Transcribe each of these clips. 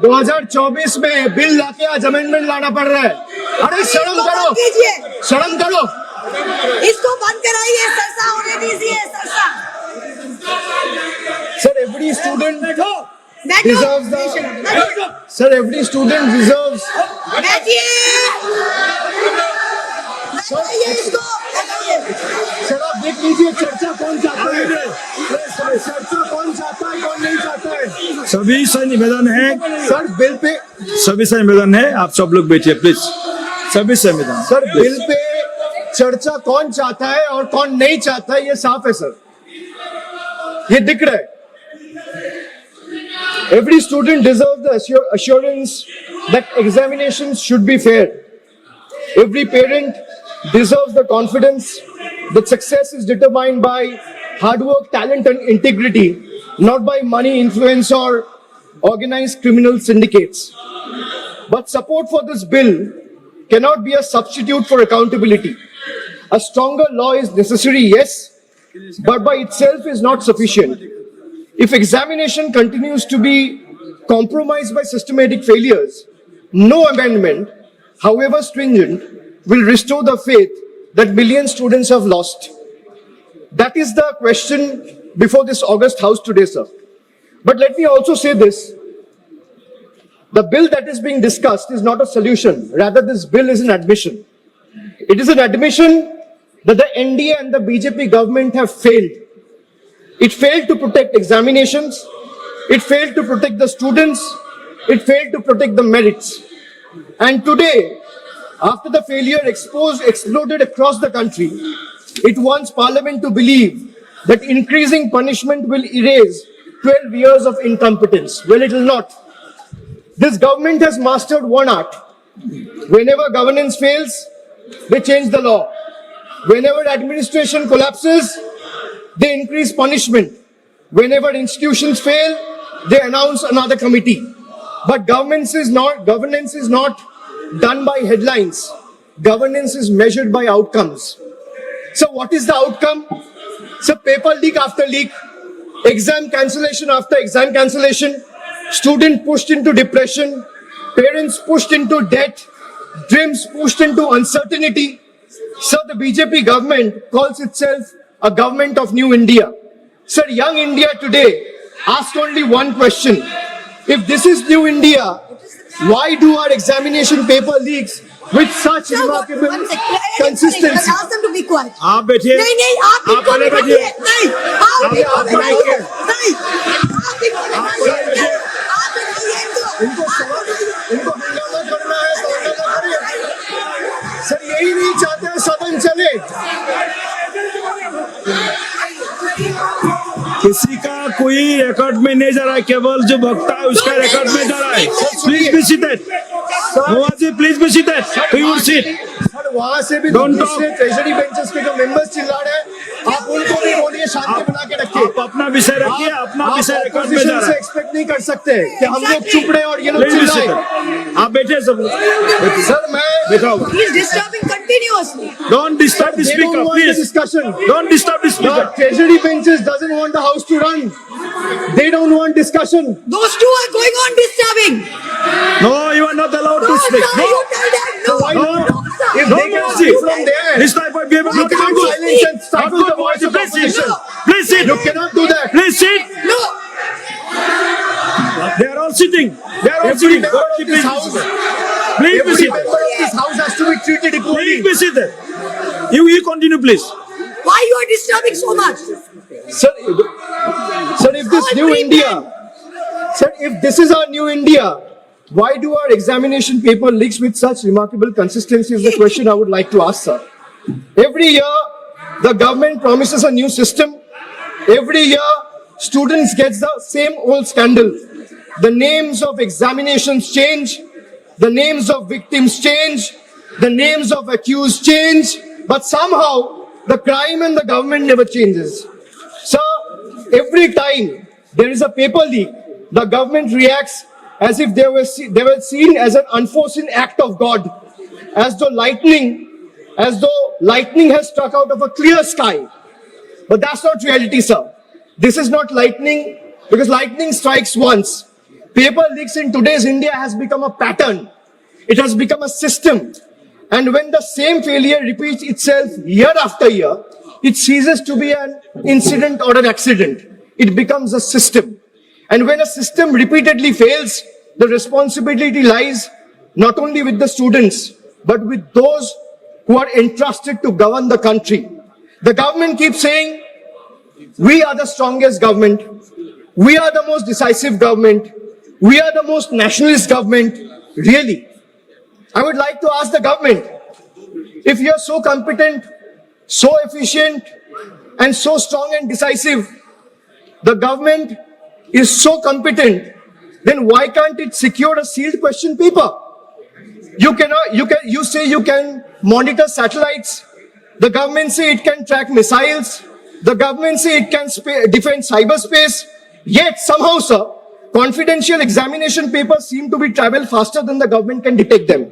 2024 में बिल लाके आज अमेंडमेंट लाना पड़ रहा है। अरे शर्म करो, शर्म करो। इसको बंद कराइए, सरसा होने दीजिए, सरसा। Sir, every student deserves the. Sir, every student deserves. Sir आप देख लीजिए चर्चा कौन चाहता है, चर्चा कौन चाहता है, कौन नहीं चाहता है। सभी से निवेदन है सर बिल पे, सभी से निवेदन है, आप सब लोग बैठिए प्लीज। सभी से निवेदन। सर बिल पे चर्चा कौन चाहता है और कौन नहीं चाहता है ये साफ है सर, ये दिख रहा है। Every student deserves the assurance that examinations should be fair. Every parent deserves the confidence that success is determined by hard work, talent and integrity, not by money, influence or organized criminal syndicates. But support for this bill cannot be a substitute for accountability. A stronger law is necessary, yes, but by itself is not sufficient. If examination continues to be compromised by systematic failures, no amendment, however stringent, will restore the faith that million students have lost. That is the question before this August House today, sir. But let me also say this. The bill that is being discussed is not a solution. Rather, this bill is an admission. It is an admission that the NDA and the BJP government have failed. It failed to protect examinations. It failed to protect the students. It failed to protect the merits. And today, after the failure exploded across the country, it wants Parliament to believe that increasing punishment will erase 12 years of incompetence. Well, it will not. This government has mastered one art. Whenever governance fails, they change the law. Whenever administration collapses, they increase punishment. Whenever institutions fail, they announce another committee. But governance is not done by headlines. Governance is measured by outcomes. So what is the outcome? So paper leak after leak, exam cancellation after exam cancellation, student pushed into depression, parents pushed into debt, dreams pushed into uncertainty. So the BJP government calls itself a government of New India. Sir, young India today asked only one question. If this is New India, why do our examination paper leaks with such remarkable consistency? Ask them to be quiet. आप बैठिए। नहीं, आप पहले बैठिए। नहीं, आप बैठिए। नहीं, इनको हंगामा करना है तो हंगामा करिए। सर यही नहीं चाहते सदन चले। किसी का कोई रिकॉर्ड में नहीं जा रहा है, केवल जो वक्ता है उसका रिकॉर्ड में जा रहा है। Please be seated. नवाजी please be seated. You seat. Sir वहाँ से भी दूसरे ट्रेजरी बेंचेस के जो मेंबर्स चिल्ला रहे हैं, आप उनको भी बोलिए शांति बना के रखिए। आप अपना विषय रखिए, अपना विषय रिकॉर्ड में जा रहा है। से एक्सपेक्ट नहीं कर सकते कि हम लोग चुप रहे और ये लोग चिल्लाएं। आप बैठे सब लोग। सर मैं बैठा हूँ। He is disturbing continuously. Don't disturb the speaker, please. Discussion. Don't disturb the The speaker. treasury benches doesn't want the house to run. They don't want discussion. Those two are going on disturbing. No, you are not allowed to No, speak. sir, you tell them no. Why No. not? If No they can mercy. speak from there, This type of behavior you not can't good. silence and stifle Not the good. voice of Please sit. opposition. Please sit. You cannot do that. Please sit. No. They are all sitting. They are all Every sitting. member of this house, Please be every seated. member of this house has to be treated equally. Please be seated. You continue, please. Why you are disturbing so much? Sir, if this new India, sir, if this is our new India, why do our examination paper leaks with such remarkable consistency is the question I would like to ask, sir. Every year, the government promises a new system. Every year, students get the same old scandal. The names of examinations change. The names of victims change. The names of accused change. But somehow, the crime and the government never changes. So, every time there is a paper leak, the government reacts as if they were seen as an unforeseen act of God, as though lightning has struck out of a clear sky. But that's not reality, sir. This is not lightning, because lightning strikes once. Paper leaks in today's India has become a pattern. It has become a system. And when the same failure repeats itself year after year, it ceases to be an incident or an accident. It becomes a system. And when a system repeatedly fails, the responsibility lies not only with the students, but with those who are entrusted to govern the country. The government keeps saying, we are the strongest government. We are the most decisive government. We are the most nationalist government. Really? I would like to ask the government, if you are so competent, so efficient, and so strong and decisive, the government is so competent, then why can't it secure a sealed question paper? You say you can monitor satellites. The government say it can track missiles. The government say it can defend cyberspace. Yet somehow, sir, confidential examination papers seem to be travel faster than the government can detect them.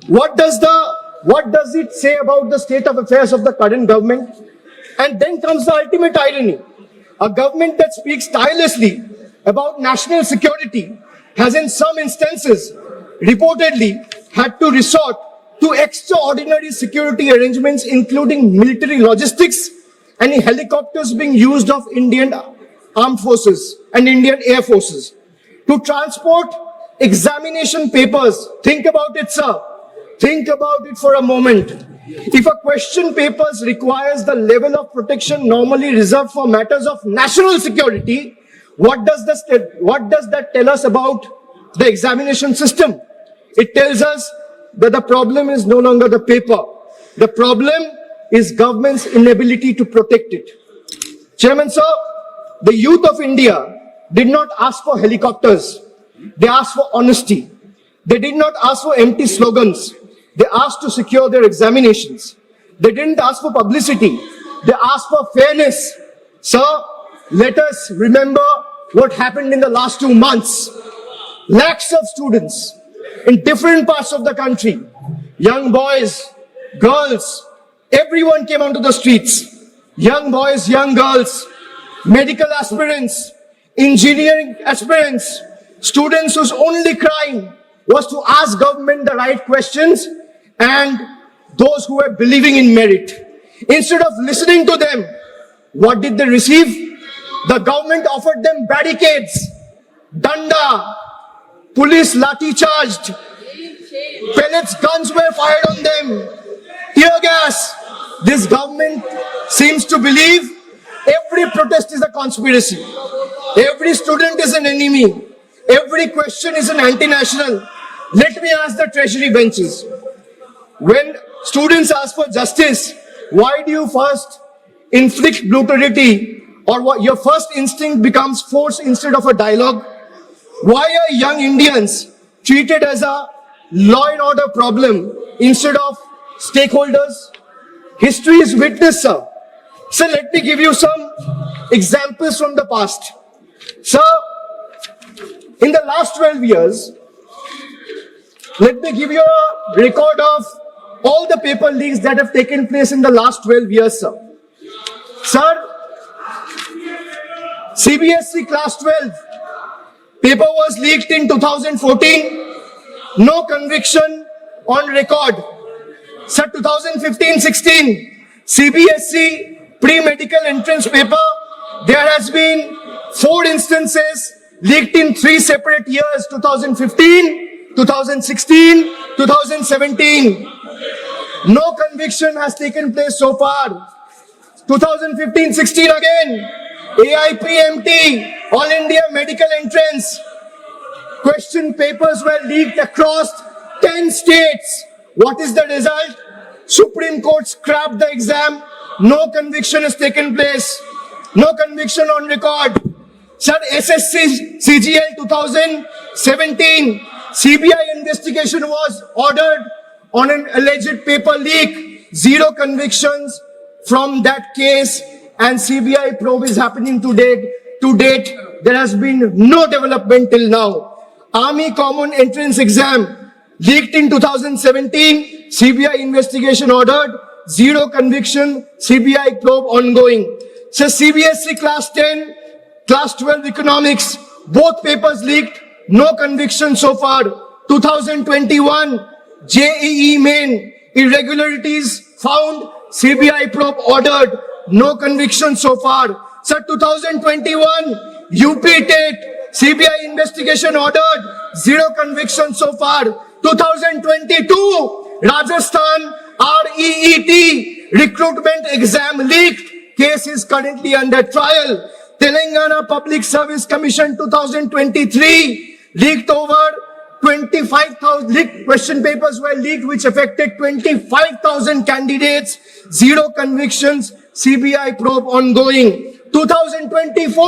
What does it say about the state of affairs of the current government? And then comes the ultimate irony. A government that speaks tirelessly about national security has in some instances reportedly had to resort to extraordinary security arrangements, including military logistics and helicopters being used of Indian armed forces and Indian air forces to transport examination papers. Think about it, sir. Think about it for a moment. If a question papers requires the level of protection normally reserved for matters of national security, what does that tell us about the examination system? It tells us that the problem is no longer the paper. The problem is government's inability to protect it. Chairman, sir, the youth of India did not ask for helicopters. They asked for honesty. They did not ask for empty slogans. They asked to secure their examinations. They didn't ask for publicity. They asked for fairness. Sir, let us remember what happened in the last 2 months. Lakhs of students in different parts of the country, young boys, girls, everyone came onto the streets. Young boys, young girls, medical aspirants, engineering aspirants, students whose only crime was to ask government the right questions, and those who were believing in merit. Instead of listening to them, what did they receive? The government offered them barricades, danda, police lathi charged, pellets, guns were fired on them, tear gas. This government seems to believe every protest is a conspiracy. Every student is an enemy. Every question is an anti-national. Let me ask the treasury benches. When students ask for justice, why do you first inflict brutality, or what your first instinct becomes force instead of a dialogue? Why are young Indians treated as a law and order problem instead of stakeholders? History is witness, sir. So let me give you some examples from the past. Sir, in the last 12 years, let me give you a record of all the paper leaks that have taken place in the last 12 years, sir. Sir, CBSE class 12 paper was leaked in 2014. No conviction on record. Sir, 2015-16 CBSE pre-medical entrance paper, there has been 4 instances leaked in 3 separate years, 2015, 2016, 2017. No conviction has taken place so far. 2015-16 again, AIPMT, All India Medical Entrance. Question papers were leaked across 10 states. What is the result? Supreme Court scrapped the exam. No conviction has taken place. No conviction on record. Sir, SSC CGL 2017, CBI investigation was ordered on an alleged paper leak. 0 convictions from that case, and CBI probe is happening to date. To date, there has been no development till now. Army Common Entrance Exam leaked in 2017, CBI investigation ordered, 0 conviction, CBI probe ongoing. So CBSE class 10, class 12 economics, both papers leaked, no conviction so far. 2021, JEE main, irregularities found, CBI probe ordered, no conviction so far. Sir, 2021, UP TET, CBI investigation ordered, zero conviction so far. 2022, Rajasthan REET, recruitment exam leaked, case is currently under trial. Telangana Public Service Commission 2023, leaked over 25,000, leaked question papers were leaked which affected 25,000 candidates, zero convictions, CBI probe ongoing. 2024,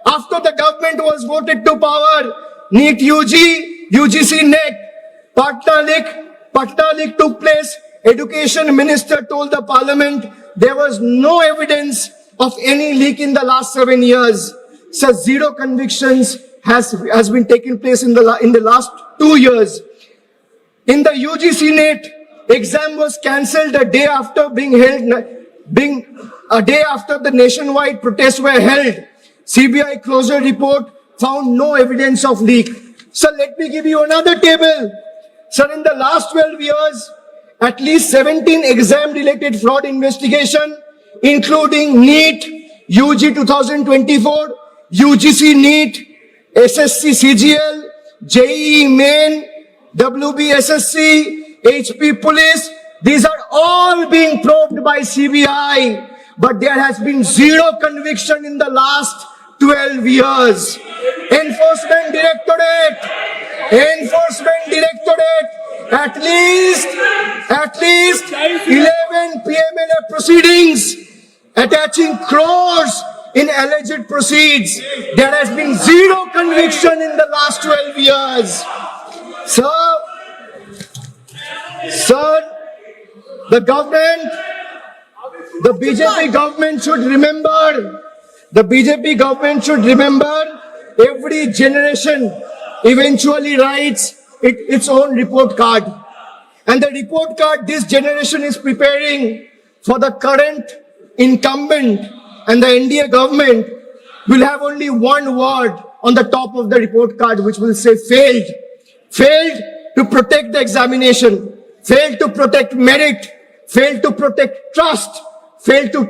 after the government was voted to power, NEET UG, UGC NET, Patna leak took place. Education Minister told the Parliament there was no evidence of any leak in the last 7 years. So zero convictions has been taking place in the last 2 years. In the UGC NET, exam was cancelled a day after a day after the nationwide protests were held. CBI closure report found no evidence of leak. So let me give you another table. Sir, in the last 12 years, at least 17 exam-related fraud investigation, including NEET, UG 2024, UGC NEET, SSC CGL, JEE Main, WB SSC, HP Police. These are all being probed by CBI, but there has been zero conviction in the last 12 years. Enforcement Directorate, at least 11 PMLA proceedings attaching crores in alleged proceeds. There has been zero conviction in the last 12 years. Sir, the BJP government should remember, every generation eventually writes its own report card. And the report card this generation is preparing for the current incumbent and the NDA government will have only one word on the top of the report card, which will say failed. Failed to protect the examination, failed to protect merit, failed to protect trust, failed to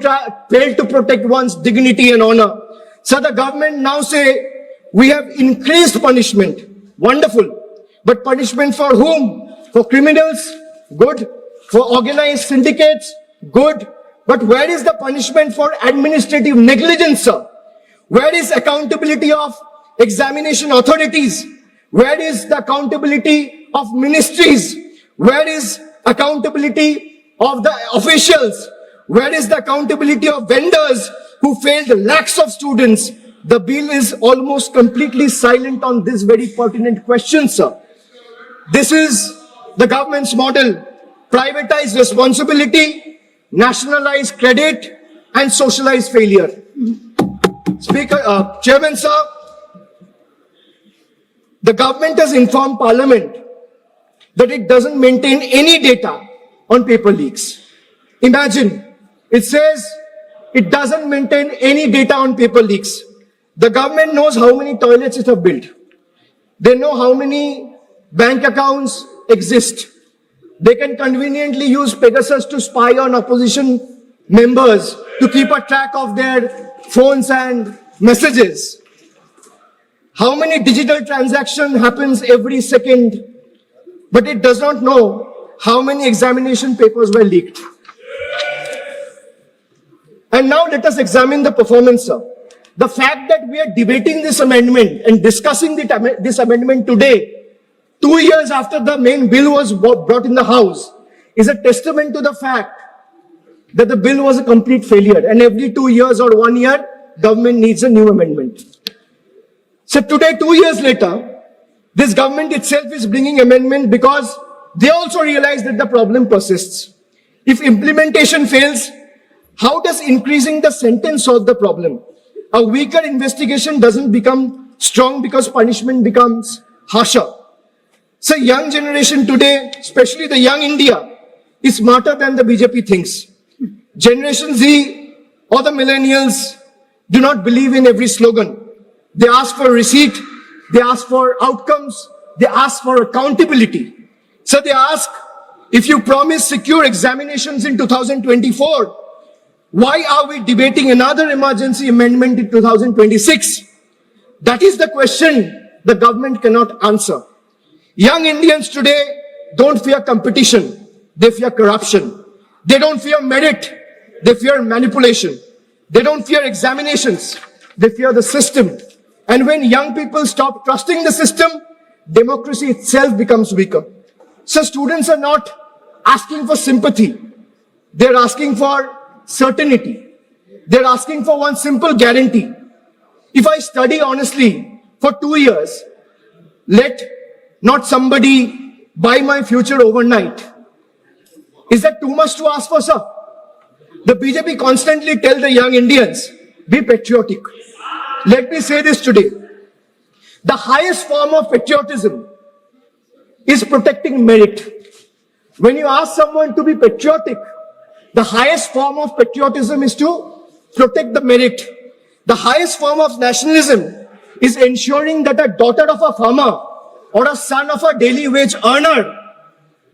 protect one's dignity and honor. So the government now say, we have increased punishment. Wonderful. But punishment for whom? For criminals? Good. For organized syndicates? Good. But where is the punishment for administrative negligence, sir? Where is accountability of examination authorities? Where is the accountability of ministries? Where is accountability of the officials? Where is the accountability of vendors who failed lakhs of students? The bill is almost completely silent on this very pertinent question, sir. This is the government's model. Privatize responsibility, nationalize credit, and socialize failure. Chairman, sir, the government has informed Parliament that it doesn't maintain any data on paper leaks. Imagine, it says it doesn't maintain any data on paper leaks. The government knows how many toilets it has built. They know how many bank accounts exist. They can conveniently use Pegasus to spy on opposition members to keep a track of their phones and messages. How many digital transactions happens every second, but it does not know how many examination papers were leaked. And now let us examine the performance, sir. The fact that we are debating this amendment and discussing this amendment today, 2 years after the main bill was brought in the House, is a testament to the fact that the bill was a complete failure. And every 2 years or 1 year, government needs a new amendment. So today, 2 years later, this government itself is bringing amendment because they also realize that the problem persists. If implementation fails, how does increasing the sentence solve the problem? A weaker investigation doesn't become strong because punishment becomes harsher. So young generation today, especially the young India, is smarter than the BJP thinks. Generation Z or the millennials do not believe in every slogan. They ask for receipt, they ask for outcomes, they ask for accountability. So they ask, if you promise secure examinations in 2024, why are we debating another emergency amendment in 2026? That is the question the government cannot answer. Young Indians today don't fear competition, they fear corruption. They don't fear merit, they fear manipulation. They don't fear examinations, they fear the system. And when young people stop trusting the system, democracy itself becomes weaker. So students are not asking for sympathy. They're asking for certainty. They're asking for one simple guarantee. If I study honestly for 2 years, let not somebody buy my future overnight. Is that too much to ask for, sir? The BJP constantly tell the young Indians, be patriotic. Let me say this today. The highest form of patriotism is protecting merit. When you ask someone to be patriotic, the highest form of patriotism is to protect the merit. The highest form of nationalism is ensuring that a daughter of a farmer or a son of a daily wage earner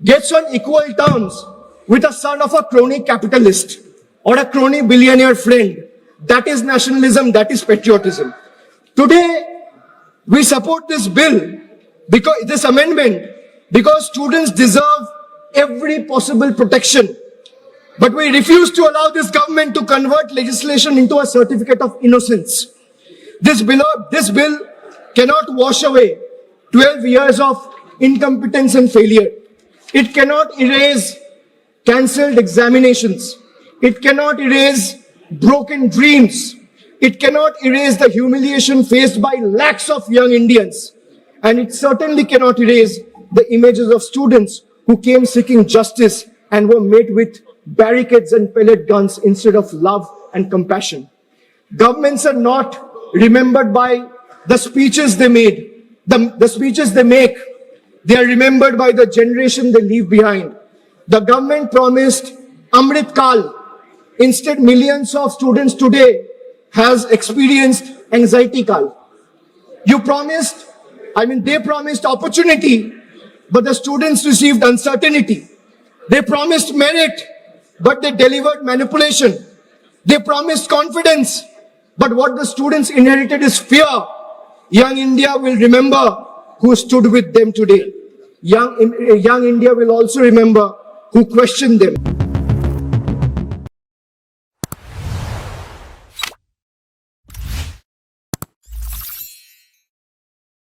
gets on equal terms with a son of a crony capitalist or a crony billionaire friend. That is nationalism, that is patriotism. Today, we support this bill, because this amendment, because students deserve every possible protection. But we refuse to allow this government to convert legislation into a certificate of innocence. This bill cannot wash away 12 years of incompetence and failure. It cannot erase cancelled examinations. It cannot erase broken dreams. It cannot erase the humiliation faced by lakhs of young Indians. And it certainly cannot erase the images of students who came seeking justice and were met with barricades and pellet guns instead of love and compassion. Governments are not remembered by the speeches they made. The speeches they make, they are remembered by the generation they leave behind. The government promised Amrit Kal. Instead, millions of students today has experienced anxiety Kal. They promised opportunity, but the students received uncertainty. They promised merit, but they delivered manipulation. They promised confidence, but what the students inherited is fear. Young India will remember who stood with them today. Young India will also remember who questioned them.